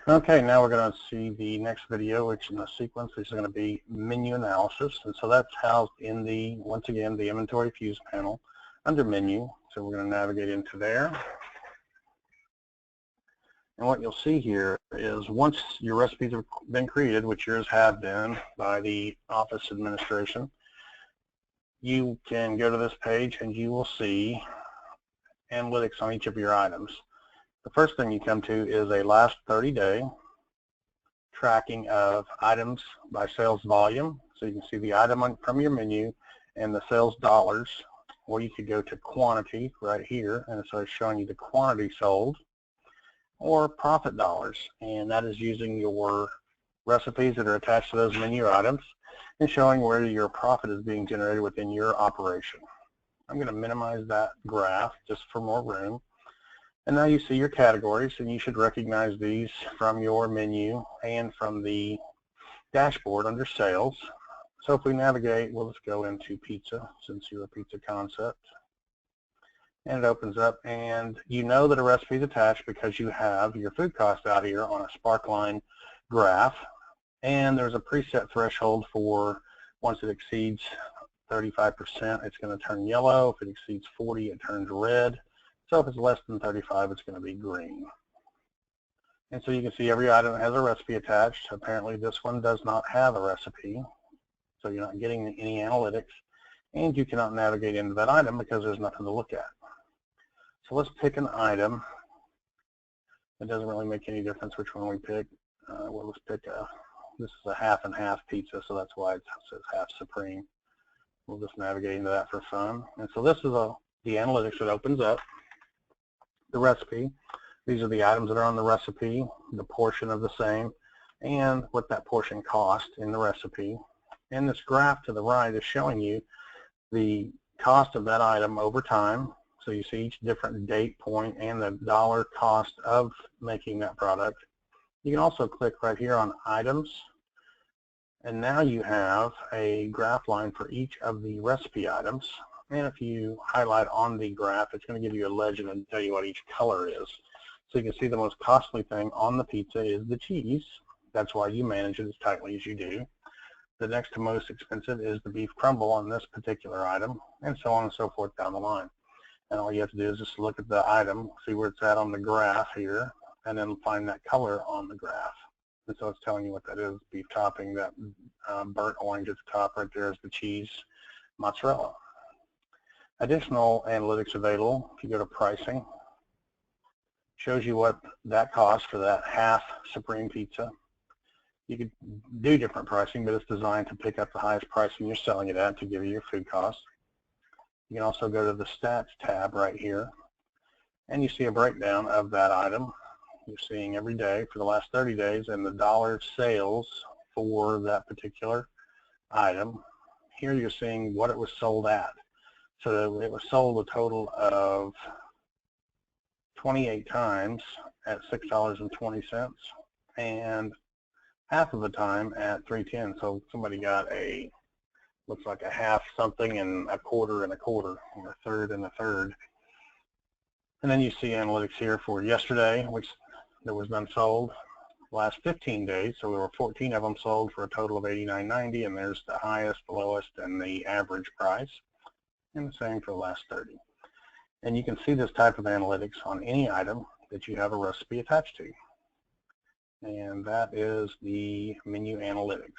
Okay, now we're going to see the next video, which in the sequence is going to be menu analysis. And so that's housed in the, once again, the inventory fuse panel under menu. So we're going to navigate into there. And what you'll see here is once your recipes have been created, which yours have been by the office administration, you can go to this page and you will see analytics on each of your items. The first thing you come to is a last 30-day tracking of items by sales volume. So you can see the item from your menu and the sales dollars, or you could go to quantity right here and it starts showing you the quantity sold, or profit dollars, and that is using your recipes that are attached to those menu items and showing where your profit is being generated within your operation. I'm going to minimize that graph just for more room. And now you see your categories, and you should recognize these from your menu and from the dashboard under sales. So if we navigate, we'll just go into pizza since you're a pizza concept. And it opens up, and you know that a recipe is attached because you have your food cost out here on a sparkline graph. And there's a preset threshold for once it exceeds 35%, it's going to turn yellow. If it exceeds 40, it turns red. So if it's less than 35, it's going to be green. And so you can see every item has a recipe attached. Apparently this one does not have a recipe, so you're not getting any analytics, and you cannot navigate into that item because there's nothing to look at. So let's pick an item. It doesn't really make any difference which one we pick. Well, let's pick this is a half and half pizza, so that's why it says half supreme. We'll just navigate into that for fun. And so this is the analytics that opens up. The recipe. These are the items that are on the recipe, the portion of the same, and what that portion cost in the recipe. And this graph to the right is showing you the cost of that item over time. So you see each different date point and the dollar cost of making that product. You can also click right here on items, and now you have a graph line for each of the recipe items. And if you highlight on the graph, it's going to give you a legend and tell you what each color is. So you can see the most costly thing on the pizza is the cheese. That's why you manage it as tightly as you do. The next to most expensive is the beef crumble on this particular item, and so on and so forth down the line. And all you have to do is just look at the item, see where it's at on the graph here, and then find that color on the graph. And so it's telling you what that is. Beef topping, that burnt orange at the top right there is the cheese mozzarella. Additional analytics available, if you go to pricing, shows you what that costs for that half supreme pizza. You could do different pricing, but it's designed to pick up the highest pricing you're selling it at to give you your food costs. You can also go to the stats tab right here, and you see a breakdown of that item. You're seeing every day for the last 30 days and the dollar sales for that particular item. Here you're seeing what it was sold at. So it was sold a total of 28 times at $6.20, and half of the time at $3.10. So somebody got a, looks like a half something and a quarter, or a third and a third. And then you see analytics here for yesterday, which there was none sold. Last 15 days, so there were 14 of them sold for a total of $89.90, and there's the highest, the lowest, and the average price. And the same for the last 30. And you can see this type of analytics on any item that you have a recipe attached to. And that is the menu analytics.